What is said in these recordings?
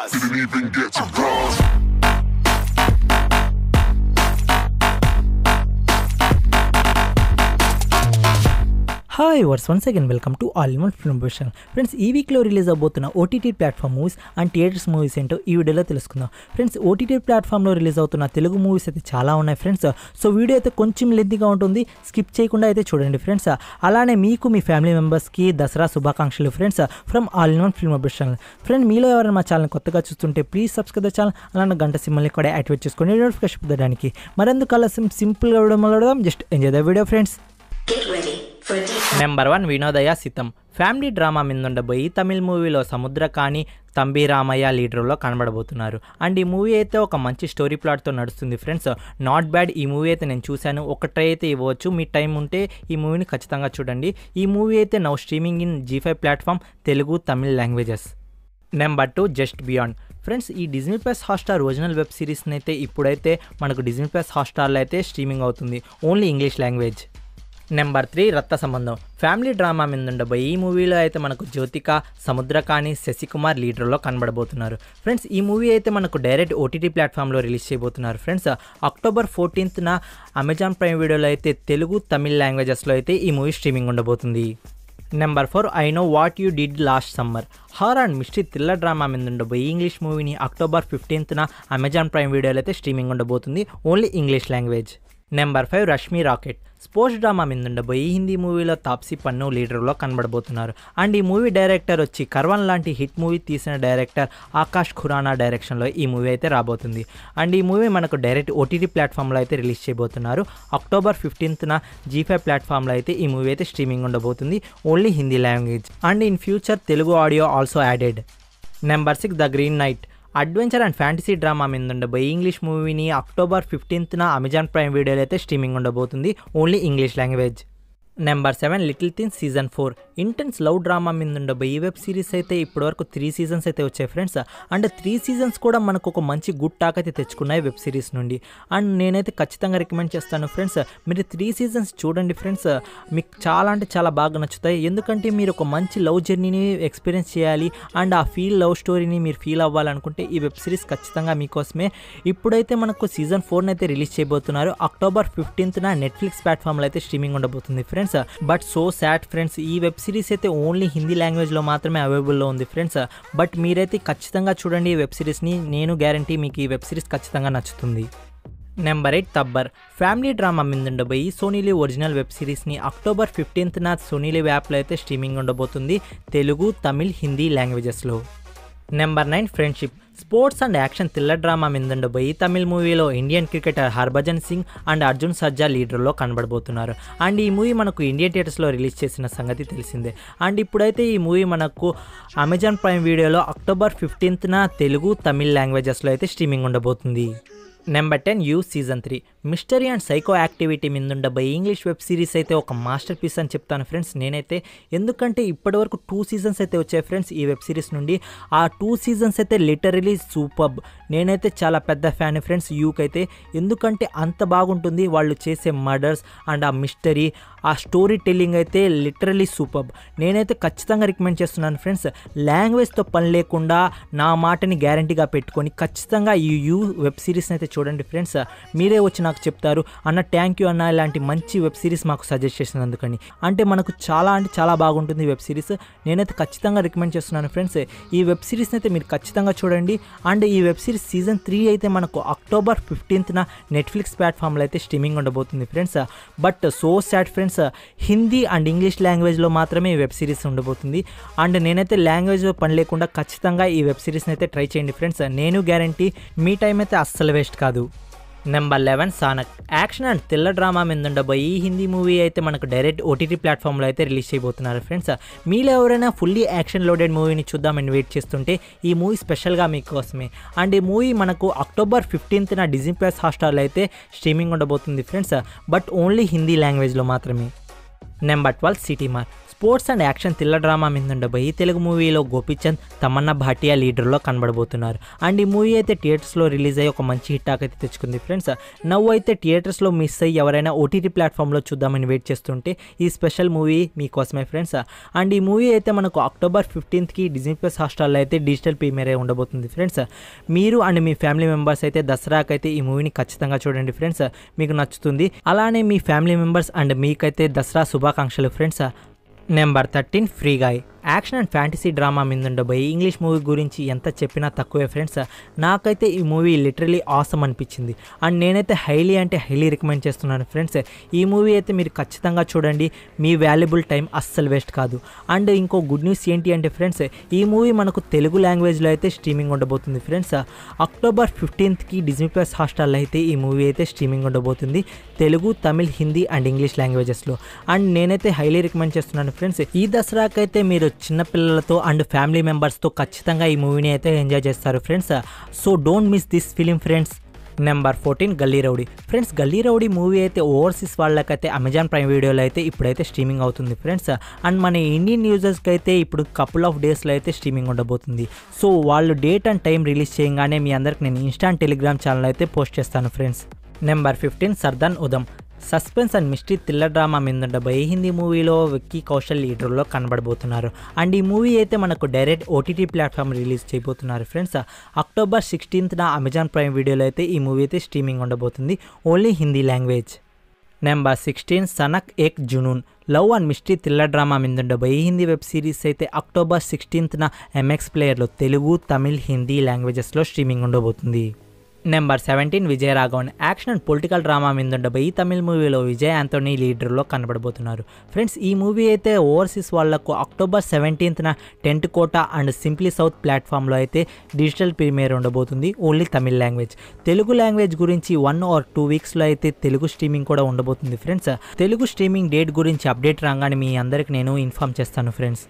bars. Didn't even get to cross. Hi వర్స్ once again welcome to all in one film professional. Friends, ఈ వీక్లో release అవబోతున్న OTT platform movies and theatres movies ఏంటో ఈ వీడియోలో తెలుసుకుందాం. ఫ్రెండ్స్, ఓటీటీ ప్లాట్ఫామ్లో రిలీజ్ అవుతున్న తెలుగు మూవీస్ అయితే చాలా ఉన్నాయి ఫ్రెండ్స్. సో వీడియో అయితే కొంచెం లెంతీగా ఉంటుంది, స్కిప్ చేయకుండా అయితే చూడండి ఫ్రెండ్స్. అలానే మీకు మీ ఫ్యామిలీ మెంబర్స్కి దసరా శుభాకాంక్షలు friends from all in one film professional. Friend, మీలో ఎవరైనా మా ఛానల్ కొత్తగా చూస్తుంటే ప్లీజ్ సబ్స్క్రైబ్ ద ఛానల్, అలానే గంట సింబల్ని కూడా యాక్టివేట్ చేసుకోండి నోటిఫికేషన్ పొందడానికి. మరెందుకు అలా సింపుల్గా విడమలడం, just enjoy the video friends. Number 1 Vinodhaya Sitham. Family drama మీద ఉండబోయి తమిళ్ మూవీలో సముద్రకాని, తంబి రామయ్య లీడర్లో కనబడబోతున్నారు. అండ్ ఈ మూవీ అయితే ఒక మంచి స్టోరీ ప్లాట్తో నడుస్తుంది ఫ్రెండ్స్. Not bad. ఈ మూవీ అయితే నేను చూశాను, ఒక ట్రై అయితే ఇవ్వచ్చు. మీ టైం ఉంటే ఈ మూవీని ఖచ్చితంగా చూడండి. ఈ మూవీ అయితే now streaming in G5 platform, Telugu Tamil languages. Number 2 just beyond. Friends, ఈ Disney plus Hotstar original web సిరీస్ని అయితే ఇప్పుడైతే మనకు డిజ్నీ ప్లస్ హాట్స్టార్లో అయితే స్ట్రీమింగ్ అవుతుంది, ఓన్లీ ఇంగ్లీష్ లాంగ్వేజ్. నెంబర్ 3 రక్త సంబంధం. ఫ్యామిలీ డ్రామా మీద ఉండబోయి ఈ మూవీలో అయితే మనకు జ్యోతిక, సముద్రకాని, శశికుమార్ లీడర్లో కనబడబోతున్నారు. ఫ్రెండ్స్, ఈ మూవీ అయితే మనకు డైరెక్ట్ ఓటీటీ ప్లాట్ఫామ్లో రిలీజ్ చేయబోతున్నారు ఫ్రెండ్స్. అక్టోబర్ 14న అమెజాన్ ప్రైమ్ వీడియోలో అయితే తెలుగు తమిళ్ లాంగ్వేజెస్లో అయితే ఈ మూవీ స్ట్రీమింగ్ ఉండబోతుంది. Number 4 I know what you did last summer. Horror and mystery thriller drama మీద ఉండబోయి ఇంగ్లీష్ మూవీని అక్టోబర్ 15న అమెజాన్ ప్రైమ్ వీడియోలో అయితే స్ట్రీమింగ్ ఉండబోతుంది, only English language. Number 5 Rashmi rocket. Sports drama మీద ఉండబోయి హిందీ మూవీలో తాప్సీ పన్ను లీడర్లో కనబడబోతున్నారు. అండ్ ఈ మూవీ డైరెక్టర్ వచ్చి కర్వన్ లాంటి హిట్ మూవీ తీసిన డైరెక్టర్ ఆకాష్ ఖురానా డైరెక్షన్లో ఈ మూవీ అయితే రాబోతుంది. అండ్ ఈ మూవీ మనకు డైరెక్ట్ ఓటీటీ ప్లాట్ఫామ్లో అయితే రిలీజ్ చేయబోతున్నారు. అక్టోబర్ 15న G5 ప్లాట్ఫామ్లో అయితే ఈ మూవీ అయితే స్ట్రీమింగ్ ఉండబోతుంది, only Hindi language. And in future Telugu audio also added. Number 6 the green night. Adventure and fantasy drama మీద ఉండబోయి ఇంగ్లీష్ మూవీని అక్టోబర్ 15న అమెజాన్ ప్రైమ్ వీడియోలో అయితే స్ట్రీమింగ్ ఉండబోతుంది, only English language. Number 7 little things season 4. Intense love drama మీద ఉండబోయి ఈ web series అయితే ఇప్పటివరకు 3 సీజన్స్ అయితే వచ్చాయి ఫ్రెండ్స్. అండ్ 3 సీజన్స్ కూడా మనకు ఒక మంచి గుడ్ టాక్ అయితే తెచ్చుకున్నాయి వెబ్ సిరీస్ నుండి. అండ్ నేనైతే ఖచ్చితంగా రికమెండ్ చేస్తాను ఫ్రెండ్స్, మీరు 3 సీజన్స్ చూడండి ఫ్రెండ్స్. మీకు చాలా అంటే చాలా బాగా నచ్చుతాయి, ఎందుకంటే మీరు ఒక మంచి లవ్ జర్నీని ఎక్స్పీరియన్స్ చేయాలి అండ్ ఆ లవ్ స్టోరీని మీరు ఫీల్ అవ్వాలనుకుంటే ఈ వెబ్ సిరీస్ ఖచ్చితంగా మీకోసమే. ఇప్పుడైతే మనకు సీజన్ 4 అయితే రిలీజ్ చేయబోతున్నారు. అక్టోబర్ 15న నెట్ఫ్లిక్స్ ప్లాట్ఫామ్లో అయితే స్ట్రీమింగ్ ఉండబోతుంది friends. But so sad friends, ఈ వెబ్ సిరీస్ అయితే ఓన్లీ హిందీ లాంగ్వేజ్లో మాత్రమే అవైలబుల్లో ఉంది ఫ్రెండ్స్. బట్ మీరైతే ఖచ్చితంగా చూడండి ఈ వెబ్ సిరీస్ని, నేను గ్యారంటీ మీకు ఈ వెబ్ సిరీస్ ఖచ్చితంగా నచ్చుతుంది. నెంబర్ 8 తబ్బర్. ఫ్యామిలీ డ్రామా మీద ఉండబోయి సోనీలీ ఒరిజినల్ వెబ్ సిరీస్ని అక్టోబర్ 15న సోనీలీ యాప్లో అయితే స్ట్రీమింగ్ ఉండబోతుంది, తెలుగు తమిళ్ హిందీ లాంగ్వేజెస్లో. Number 9 friendship. Sports and action thriller drama మీద ఉండబోయి తమిళ్ మూవీలో Indian cricketer Harbhajan Singh and Arjun Sarja లీడర్లో కనబడబోతున్నారు. అండ్ ఈ మూవీ మనకు ఇండియన్ థియేటర్స్లో రిలీజ్ చేసిన సంగతి తెలిసిందే. అండ్ ఇప్పుడైతే ఈ మూవీ మనకు అమెజాన్ ప్రైమ్ వీడియోలో అక్టోబర్ 15న తెలుగు తమిళ్ లాంగ్వేజెస్లో అయితే స్ట్రీమింగ్ ఉండబోతుంది. Number 10 you season 3. Mystery and psycho activity మీద ఉండబోయి ఇంగ్లీష్ వెబ్ సిరీస్ అయితే ఒక మాస్టర్ పీస్ అని చెప్తాను ఫ్రెండ్స్ నేనైతే. ఎందుకంటే ఇప్పటివరకు 2 సీజన్స్ అయితే వచ్చాయి ఫ్రెండ్స్ ఈ వెబ్ సిరీస్ నుండి. ఆ 2 సీజన్స్ అయితే లిటరలీ సూపర్బ్. నేనైతే చాలా పెద్ద ఫ్యాన్ ఫ్రెండ్స్ యూకైతే, ఎందుకంటే అంత బాగుంటుంది వాళ్ళు చేసే మర్డర్స్ అండ్ ఆ మిస్టరీ, ఆ స్టోరీ టెల్లింగ్ అయితే లిటరలీ సూపర్బ్. నేనైతే ఖచ్చితంగా రికమెండ్ చేస్తున్నాను ఫ్రెండ్స్. లాంగ్వేజ్తో పని లేకుండా నా మాటని గ్యారంటీగా పెట్టుకొని ఖచ్చితంగా ఈ యూ వెబ్ సిరీస్ని అయితే చూడండి ఫ్రెండ్స్. మీరే వచ్చి నాకు చెప్తారు, అన్న థ్యాంక్ యూ అన్న, ఇలాంటి మంచి వెబ్ సిరీస్ మాకు సజెస్ట్ చేసినందుకని. అంటే మనకు చాలా అంటే చాలా బాగుంటుంది వెబ్ సిరీస్. నేనైతే ఖచ్చితంగా రికమెండ్ చేస్తున్నాను ఫ్రెండ్స్. ఈ వెబ్ సిరీస్ని అయితే మీరు ఖచ్చితంగా చూడండి. అండ్ ఈ వెబ్ సిరీస్ సీజన్ 3 అయితే మనకు అక్టోబర్ 15న నెట్ఫ్లిక్స్ ప్లాట్ఫామ్లో అయితే స్ట్రీమింగ్ ఉండబోతుంది friends. But so sad friends, Hindi and English లాంగ్వేజ్లో మాత్రమే ఈ వెబ్ సిరీస్ ఉండబోతుంది. అండ్ నేనైతే లాంగ్వేజ్లో పని లేకుండా ఖచ్చితంగా ఈ వెబ్ సిరీస్ని అయితే ట్రై చేయండి ఫ్రెండ్స్, నేను గ్యారంటీ మీ టైం అయితే అస్సలు వేస్ట్ కాదు. Number 11 Sanak. Action and thriller drama మీద ఉండబోయి ఈ హిందీ మూవీ అయితే మనకు డైరెక్ట్ ఓటీటీ ప్లాట్ఫామ్లో అయితే రిలీజ్ చేయబోతున్నారు ఫ్రెండ్స్. మీలో ఎవరైనా ఫుల్లీ యాక్షన్ లోడెడ్ మూవీని చూద్దామని వెయిట్ చేస్తుంటే ఈ మూవీ స్పెషల్గా మీకోసమే. అండ్ ఈ మూవీ మనకు అక్టోబర్ 15న డిజ్నీ ప్లస్ హాట్స్టార్లో అయితే స్ట్రీమింగ్ ఉండబోతుంది ఫ్రెండ్స్, బట్ ఓన్లీ హిందీ లాంగ్వేజ్లో మాత్రమే. నెంబర్ 12 సిటీ మార్ sports and action thriller drama మీద ఉండబోయి తెలుగు మూవీలో గోపీచంద్ తమన్నా భాటియా లీడర్లో కనబడబోతున్నారు. అండ్ ఈ మూవీ అయితే థియేటర్స్లో రిలీజ్ అయ్యి ఒక మంచి హిట్ టాక్ అయితే తెచ్చుకుంది ఫ్రెండ్స్. నవ్వు అయితే థియేటర్స్లో మిస్ అయ్యి ఎవరైనా ఓటీటీ ప్లాట్ఫామ్లో చూద్దామని వెయిట్ చేస్తుంటే ఈ స్పెషల్ మూవీ మీకోసమే ఫ్రెండ్స్. అండ్ ఈ మూవీ అయితే మనకు అక్టోబర్ 15కి డిజ్నీ ప్లస్ హాట్‌స్టార్లో అయితే డిజిటల్ ప్రీమియర్ అయి ఉండబోతుంది ఫ్రెండ్స్. మీరు అండ్ మీ ఫ్యామిలీ మెంబర్స్ అయితే దసరాకైతే ఈ మూవీని ఖచ్చితంగా చూడండి ఫ్రెండ్స్, మీకు నచ్చుతుంది. అలానే మీ ఫ్యామిలీ మెంబర్స్ అండ్ మీకైతే దసరా శుభాకాంక్షలు friends. Number 13 free guy action and fantasy drama మీద ఉండబోయి ఇంగ్లీష్ మూవీ గురించి ఎంత చెప్పినా తక్కువే ఫ్రెండ్స్. నాకైతే ఈ మూవీ లిటరలీ ఆసమ్ అనిపించింది అండ్ నేనైతే హైలీ రికమెండ్ చేస్తున్నాను ఫ్రెండ్స్. ఈ మూవీ అయితే మీరు ఖచ్చితంగా చూడండి, మీ వాల్యుబుల్ టైం అస్సలు వేస్ట్ కాదు. అండ్ ఇంకో గుడ్ న్యూస్ ఏంటి అంటే ఫ్రెండ్స్, ఈ మూవీ మనకు తెలుగు లాంగ్వేజ్లో అయితే స్ట్రీమింగ్ ఉండబోతుంది ఫ్రెండ్స్. అక్టోబర్ 15కి డిజ్నీ ప్లస్ హాట్‌స్టార్లో అయితే ఈ మూవీ అయితే స్ట్రీమింగ్ ఉండబోతుంది, తెలుగు, తమిళ్, హిందీ అండ్ ఇంగ్లీష్ లాంగ్వేజెస్లో. అండ్ నేనైతే హైలీ రికమెండ్ చేస్తున్నాను ఫ్రెండ్స్. ఈ దసరాకైతే మీరు చిన్నపిల్లలతో అండ్ ఫ్యామిలీ మెంబర్స్తో ఖచ్చితంగా ఈ మూవీని అయితే ఎంజాయ్ చేస్తారు friends. So don't miss this film friends. Number 14 గల్లీ రౌడీ ఫ్రెండ్స్. గల్లీ రౌడీ మూవీ అయితే ఓవర్సీస్ వాళ్ళకైతే అమెజాన్ ప్రైమ్ వీడియోలో అయితే ఇప్పుడైతే స్ట్రీమింగ్ అవుతుంది ఫ్రెండ్స్. అండ్ మన ఇండియన్ యూజర్స్కి అయితే ఇప్పుడు కపుల్ ఆఫ్ డేస్లో అయితే స్ట్రీమింగ్ ఉండబోతుంది. సో వాళ్ళు డేట్ అండ్ టైం రిలీజ్ చేయగానే మీ అందరికి నేను ఇన్స్టాంట్ టెలిగ్రామ్ ఛానల్ అయితే పోస్ట్ చేస్తాను friends. Number 15 Sardar Udham suspense and mystery thriller drama మీద ఉండబోయే హిందీ మూవీలో విక్కీ కౌశల్ లీడర్లో కనబడబోతున్నారు. అండ్ ఈ మూవీ అయితే మనకు డైరెక్ట్ ఓటీటీ ప్లాట్ఫామ్ రిలీజ్ చేయబోతున్నారు ఫ్రెండ్స్. అక్టోబర్ 16న అమెజాన్ ప్రైమ్ వీడియోలో అయితే ఈ మూవీ అయితే స్ట్రీమింగ్ ఉండబోతుంది, only Hindi language. Number 16 Sanak Ek Junoon love and mystery thriller drama మీద ఉండబోయే హిందీ వెబ్ సిరీస్ అయితే అక్టోబర్ 16న ఎంఎక్స్ ప్లేయర్లో తెలుగు, తమిళ్, హిందీ లాంగ్వేజెస్లో స్ట్రీమింగ్ ఉండబోతుంది. Number 17 Vijay Raghavan action and political drama మీద ఉండబోయి తమిళ్ మూవీలో విజయ్ ఆంటోనీ లీడర్లో కనబడబోతున్నారు ఫ్రెండ్స్. ఈ మూవీ అయితే ఓవర్సీస్ వాళ్లకు అక్టోబర్ 17న Tentkotta and simply south ప్లాట్ఫామ్లో అయితే డిజిటల్ ప్రీమియర్ ఉండబోతుంది, only Tamil language. Telugu language గురించి 1 or 2 వీక్స్లో అయితే తెలుగు స్ట్రీమింగ్ కూడా ఉండబోతుంది ఫ్రెండ్స్. తెలుగు స్ట్రీమింగ్ డేట్ గురించి అప్డేట్ రాగానే మీ అందరికి నేను ఇన్ఫార్మ్ చేస్తాను ఫ్రెండ్స్.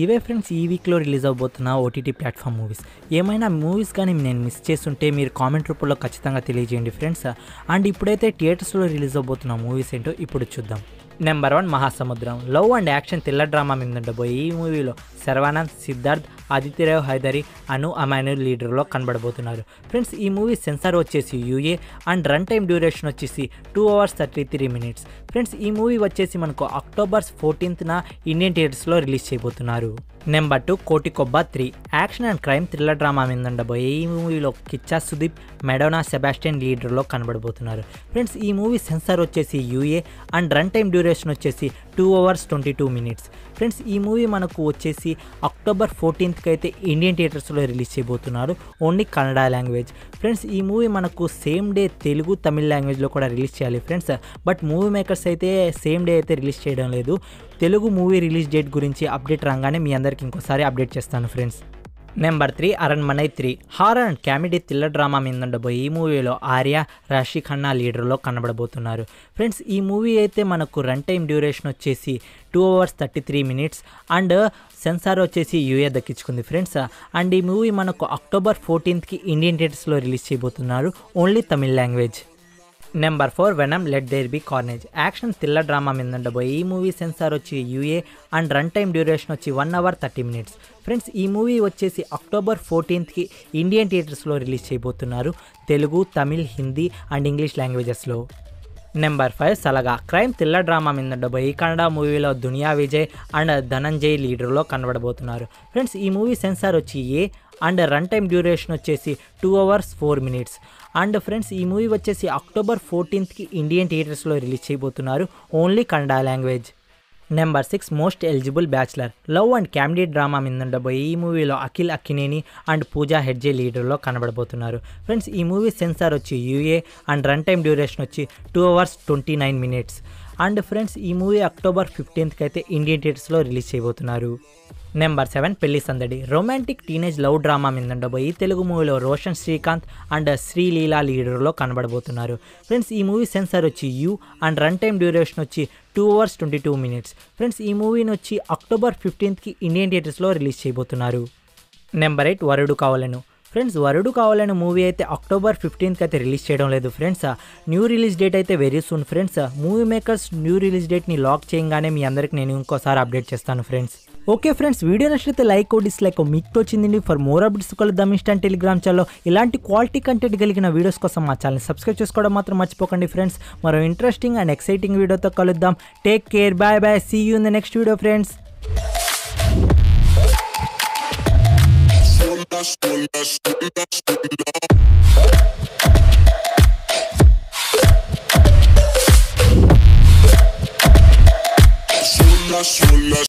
ఇవే ఫ్రెండ్స్ ఈ వీక్లో రిలీజ్ అవబోతున్న ఓటీటీ ప్లాట్ఫామ్ మూవీస్. ఏమైనా మూవీస్ కానీ నేను మిస్ చేస్తుంటే మీరు కామెంట్ రూపంలో ఖచ్చితంగా తెలియజేయండి ఫ్రెండ్స్. అండ్ ఇప్పుడైతే థియేటర్స్లో రిలీజ్ అవబోతున్న మూవీస్ ఏంటో ఇప్పుడు చూద్దాం. Number 1 Mahasamudram love and action thriller drama మీద ఉండబోయే ఈ మూవీలో శర్వానంద్, సిద్ధార్థ్, ఆదిత్యరావ్ హైదరి, అను అమాన్యుల్ లీడర్లో కనబడబోతున్నారు ఫ్రెండ్స్. ఈ మూవీ సెన్సార్ వచ్చేసి UA and run time duration వచ్చేసి 2 hours 33 minutes ఫ్రెండ్స్. ఈ మూవీ వచ్చేసి మనకు అక్టోబర్ 14న ఇండియన్ థియేటర్స్లో రిలీజ్ చేయబోతున్నారు. Number 2 Kotigobba 3 action and crime thriller drama మీద ఉండబోయే ఈ మూవీలో కిచ్చా సుదీప్, మెడోనా సెబాస్టియన్ లీడర్లో కనబడబోతున్నారు ఫ్రెండ్స్. ఈ మూవీ సెన్సార్ వచ్చేసి UA and run time duration వచ్చేసి 2 hours 22 minutes ఫ్రెండ్స్. ఈ మూవీ మనకు వచ్చేసి అక్టోబర్ 14కి అయితే ఇండియన్ థియేటర్స్లో రిలీజ్ చేయబోతున్నారు, ఓన్లీ కన్నడ లాంగ్వేజ్ ఫ్రెండ్స్. ఈ మూవీ మనకు సేమ్ డే తెలుగు, తమిళ్ లాంగ్వేజ్లో కూడా రిలీజ్ చేయాలి ఫ్రెండ్స్. బట్ మూవీ మేకర్స్ అయితే సేమ్ డే అయితే రిలీజ్ చేయడం లేదు. తెలుగు మూవీ రిలీజ్ డేట్ గురించి అప్డేట్ రాగానే మీ అందరికి ఇంకోసారి అప్డేట్ చేస్తాను friends. Number 3 Aranmanai 3 horror and comedy thriller drama మీద ఉండబోయే ఈ మూవీలో ఆర్య, రాశి ఖన్నా లీడర్లో కనబడబోతున్నారు ఫ్రెండ్స్. ఈ మూవీ అయితే మనకు రన్ టైమ్ డ్యూరేషన్ వచ్చేసి 2 hours 33 minutes అండ్ సెన్సార్ వచ్చేసి యూఏ దక్కించుకుంది ఫ్రెండ్స్. అండ్ ఈ మూవీ మనకు అక్టోబర్ 14కి ఇండియన్ థియేటర్స్లో రిలీజ్ చేయబోతున్నారు, only Tamil language. Number 4 Venom let there be carnage action thriller drama మీద ఉండబోయే ఈ మూవీ సెన్సార్ వచ్చి U A and run time duration వచ్చి 1 hour 30 minutes ఫ్రెండ్స్. ఈ మూవీ వచ్చేసి అక్టోబర్ 14కి ఇండియన్ థియేటర్స్లో రిలీజ్ చేయబోతున్నారు, తెలుగు, తమిళ్, హిందీ అండ్ ఇంగ్లీష్ లాంగ్వేజెస్లో. Number 5 Salaga crime thriller drama మీద ఉండబోయే కన్నడ మూవీలో దునియా విజయ్ అండ్ ధనంజయ్ లీడర్లో కనబడబోతున్నారు ఫ్రెండ్స్. ఈ మూవీ సెన్సార్ వచ్చి A and run time duration వచ్చేసి 2 hours 4 minutes అండ్ ఫ్రెండ్స్ ఈ మూవీ వచ్చేసి అక్టోబర్ 14కి ఇండియన్ థియేటర్స్లో రిలీజ్ చేయబోతున్నారు, only Kannada language. Number 6 most eligible bachelor love and comedy drama మీద ఉండబోయే ఈ మూవీలో అఖిల్ అక్కినేని అండ్ పూజా హెడ్జే లీడర్లో కనబడబోతున్నారు ఫ్రెండ్స్. ఈ మూవీ సెన్సార్ వచ్చి U A and run time duration వచ్చి 2 hours 29 minutes అండ్ ఫ్రెండ్స్ ఈ మూవీ అక్టోబర్ 15కి అయితే ఇండియన్ థియేటర్స్లో రిలీజ్ చేయబోతున్నారు. నెంబర్ 7 పెళ్లి సందడి రొమాంటిక్ టీనేజ్ లవ్ డ్రామా మీద ఉండబోయి తెలుగు మూవీలో రోషన్ శ్రీకాంత్ అండ్ శ్రీలీలా లీడర్లో కనబడబోతున్నారు ఫ్రెండ్స్. ఈ మూవీ సెన్సార్ వచ్చి you and run time duration వచ్చి 2 hours 22 minutes ఫ్రెండ్స్. ఈ మూవీని వచ్చి అక్టోబర్ 15కి ఇండియన్ థియేటర్స్లో రిలీజ్ చేయబోతున్నారు. నెంబర్ 8 వరుడు కావాలను ఫ్రెండ్స్ వరుడు కావాలనే మూవీ అయితే అక్టోబర్ 15th అయితే రిలీజ్ చేయడం లేదు ఫ్రెండ్స్. న్యూ రిలీజ్ డేట్ అయితే very soon friends. Movie makers new release డేట్ని లాక్ చేయగానే మీ అందరికి నేను ఇంకోసారి అప్డేట్ చేస్తాను ఫ్రెండ్స్. ఓకే ఫ్రెండ్స్, వీడియో నచ్చితే లైక్ డిస్లైక్ మీకు తోచిందండి. ఫర్ మోర్ అప్డేట్స్ కలుద్దాం ఇన్స్టాంట్ టెలిగ్రామ్ ఛానల్లో. ఇలాంటి క్వాలిటీ కంటెంట్ కలిగిన వీడియోస్ కోసం మా ఛానల్ని సబ్స్క్రైబ్ చేసుకోవడం మాత్రం మర్చిపోకండి ఫ్రెండ్స్. మరో ఇంట్రెస్టింగ్ అండ్ ఎక్సైటింగ్ వీడియోతో కలుద్దాం. Take care, bye bye, see you in the next video friends. Sola, sola.